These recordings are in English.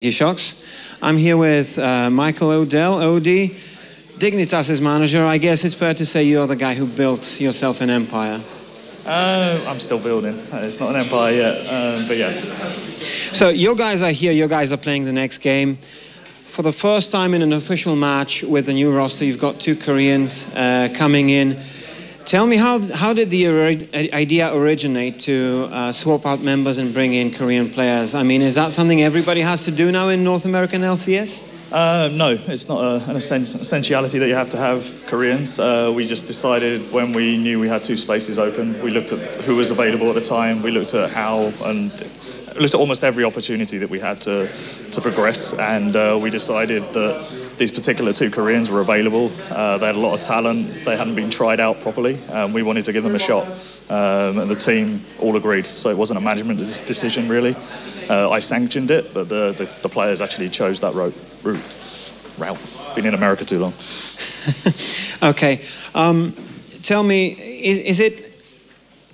Shocks. I'm here with Michael Odee, Dignitas' manager. I guess it's fair to say you're the guy who built yourself an empire. I'm still building. It's not an empire yet, but yeah. So your guys are here, your guys are playing the next game. For the first time in an official match with the new roster, you've got two Koreans coming in. Tell me, how did the idea originate to swap out members and bring in Korean players? I mean, is that something everybody has to do now in North American LCS? No, it's not an essentiality that you have to have Koreans. We just decided when we knew we had two spaces open, we looked at who was available at the time, we looked at how, and looked at almost every opportunity that we had to progress, and we decided that these particular two Koreans were available. They had a lot of talent. They hadn't been tried out properly. We wanted to give them a shot. And the team all agreed. So it wasn't a management decision, really. I sanctioned it, but the players actually chose that route. Been in America too long. Okay. Tell me,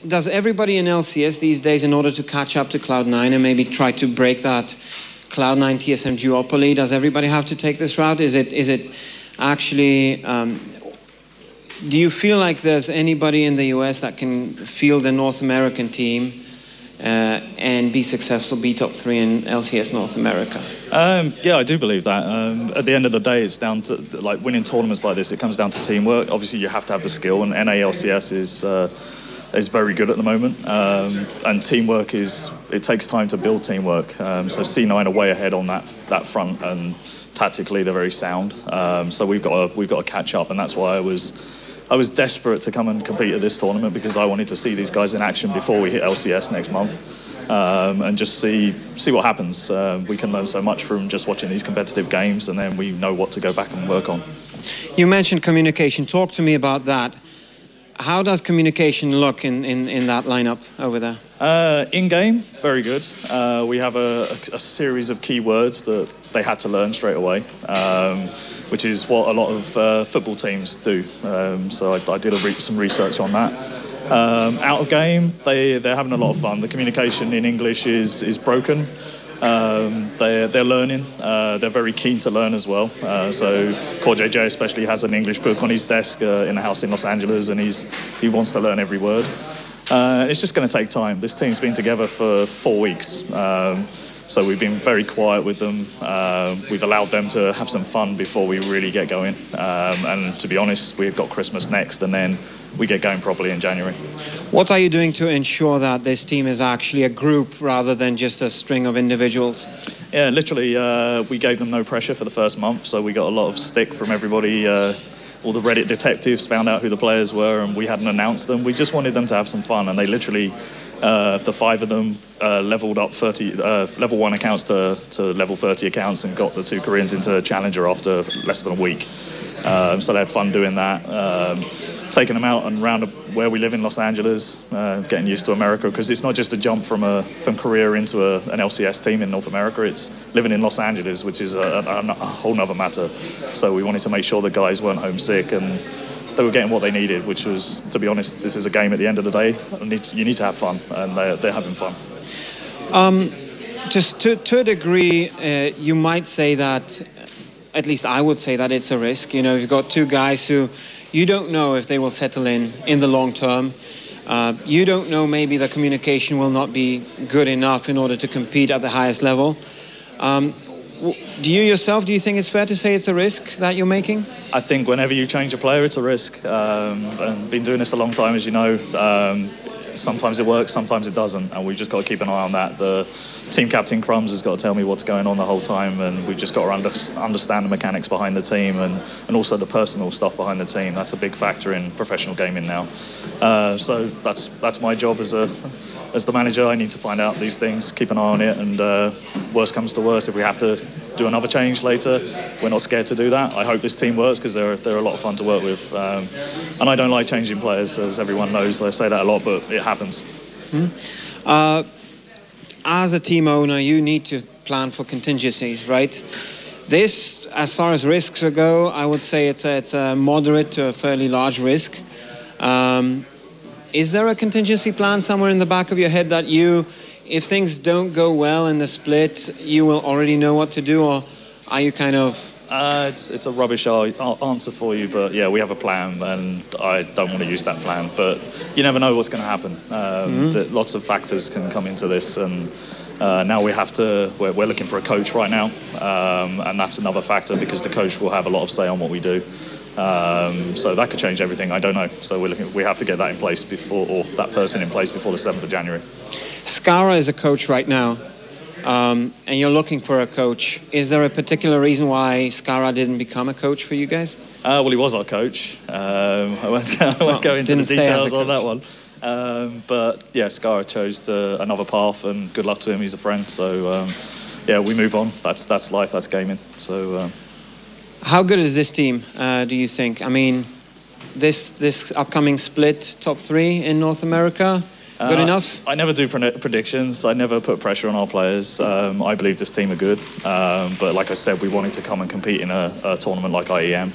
does everybody in LCS these days, in order to catch up to Cloud9 and maybe try to break that Cloud9 TSM duopoly, does everybody have to take this route? Is it actually, do you feel like there's anybody in the US that can field a North American team and be successful, be top 3 in LCS North America? Yeah, I do believe that. At the end of the day, it's down to, like, winning tournaments like this, it comes down to teamwork. Obviously, you have to have the skill, and NALCS is very good at the moment, and teamwork it takes time to build teamwork. So C9 are way ahead on that front, and tactically they're very sound. So we've got to catch up, and that's why I was desperate to come and compete at this tournament, because I wanted to see these guys in action before we hit LCS next month, and just see what happens. We can learn so much from just watching these competitive games, and then we know what to go back and work on. You mentioned communication. Talk to me about that. How does communication look in that lineup over there? In-game, very good. We have a series of keywords that they had to learn straight away, which is what a lot of football teams do. So I did some research on that. Out of game, they're having a lot of fun. The communication in English is broken. They're learning. They're very keen to learn as well. So Core JJ especially has an English book on his desk in a house in Los Angeles, and he wants to learn every word. It's just going to take time. This team's been together for 4 weeks. So we've been very quiet with them. We've allowed them to have some fun before we really get going. And to be honest, we've got Christmas next, and then we get going properly in January. What are you doing to ensure that this team is actually a group rather than just a string of individuals? Yeah, literally, we gave them no pressure for the first month, so we got a lot of stick from everybody. All the Reddit detectives found out who the players were, and we hadn't announced them. We just wanted them to have some fun, and they literally, the 5 of them leveled up level 1 accounts to level 30 accounts, and got the 2 Koreans into Challenger after less than a week. So they had fun doing that. Taking them out and round where we live in Los Angeles, getting used to America, because it's not just a jump from Korea into an LCS team in North America. It's living in Los Angeles, which is a whole nother matter. So we wanted to make sure the guys weren't homesick and they were getting what they needed, which was, to be honest, this is a game at the end of the day. You need to have fun, and they're having fun. Just to a degree, you might say that, at least I would say that it's a risk. You know, you've got 2 guys who you don't know if they will settle in the long term. You don't know, maybe the communication will not be good enough in order to compete at the highest level. Do you think it's fair to say it's a risk that you're making? I think whenever you change a player, it's a risk. I've been doing this a long time, as you know. Sometimes it works, sometimes it doesn't, and we've just got to keep an eye on that. The team captain Crumbs has got to tell me what's going on the whole time, and we've just got to understand the mechanics behind the team and also the personal stuff behind the team. That's a big factor in professional gaming now. So that's my job as the manager. I need to find out these things, keep an eye on it, and worst comes to worst, if we have to do another change later, we're not scared to do that. I hope this team works, because they're a lot of fun to work with. And I don't like changing players, as everyone knows. I say that a lot, but it happens. As a team owner, you need to plan for contingencies, right? This, as far as risks go, I would say it's a moderate to a fairly large risk. Is there a contingency plan somewhere in the back of your head that you if things don't go well in the split, you will already know what to do, or are you kind of... It's a rubbish answer for you, but yeah, we have a plan, and I don't want to use that plan. But you never know what's going to happen. Lots of factors can come into this, and now we have to. We're looking for a coach right now, and that's another factor because the coach will have a lot of say on what we do. So that could change everything. I don't know. So we have to get that in place before, or that person in place before the 7th of January. Skara is a coach right now. And you're looking for a coach. Is there a particular reason why Skara didn't become a coach for you guys? Well, he was our coach. I won't go into the details on that one. But yeah, Skara chose another path, and good luck to him. He's a friend. So yeah, we move on. That's life. That's gaming. So how good is this team? Do you think? I mean, this upcoming split, top 3 in North America. Good enough? I never do predictions. I never put pressure on our players. I believe this team are good. But like I said, we wanted to come and compete in a tournament like IEM.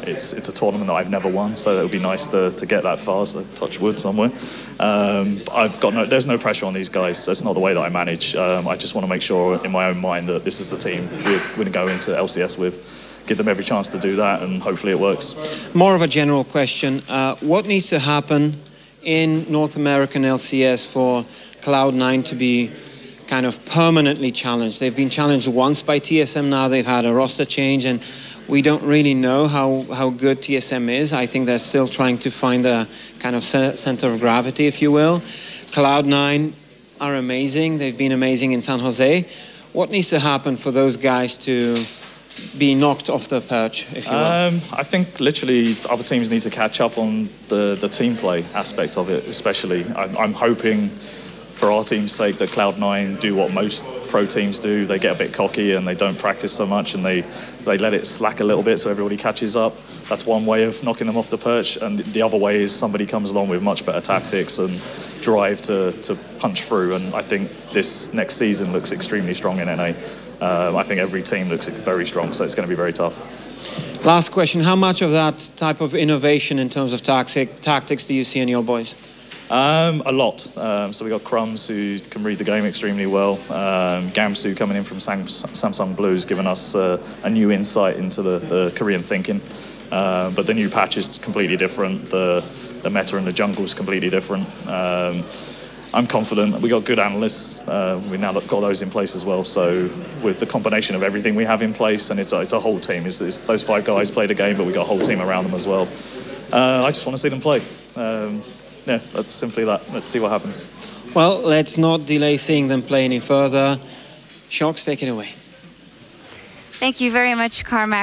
It's a tournament that I've never won, so it would be nice to get that far, so touch wood somewhere. There's no pressure on these guys. That's not the way that I manage. I just want to make sure in my own mind that this is the team we're going to go into LCS with. Give them every chance to do that, and hopefully it works. More of a general question. What needs to happen in North American LCS for Cloud9 to be kind of permanently challenged? They've been challenged once by TSM, now they've had a roster change, and we don't really know how good TSM is. I think they're still trying to find the kind of center of gravity, if you will. Cloud9 are amazing. They've been amazing in San Jose. What needs to happen for those guys to be knocked off the perch, if you will? I think literally other teams need to catch up on the team play aspect of it, especially. I'm hoping for our team's sake that Cloud9 do what most pro teams do. They get a bit cocky and they don't practice so much, and they let it slack a little bit so everybody catches up. That's one way of knocking them off the perch, and the other way is somebody comes along with much better tactics and drive to punch through, and I think this next season looks extremely strong in NA. I think every team looks very strong, so it's going to be very tough. Last question, how much of that type of innovation in terms of tactics do you see in your boys? A lot. So we got Crumbs, who can read the game extremely well. Gamsu coming in from Samsung Blues, giving us a new insight into the Korean thinking. But the new patch is completely different. The meta in the jungle is completely different. I'm confident. We got good analysts. We now got those in place as well. So with the combination of everything we have in place, and it's a whole team. It's those 5 guys play the game, but we got a whole team around them as well. I just want to see them play. Yeah, that's simply that. Let's see what happens. Well, let's not delay seeing them play any further. Shocks, take it away. Thank you very much, Carmack.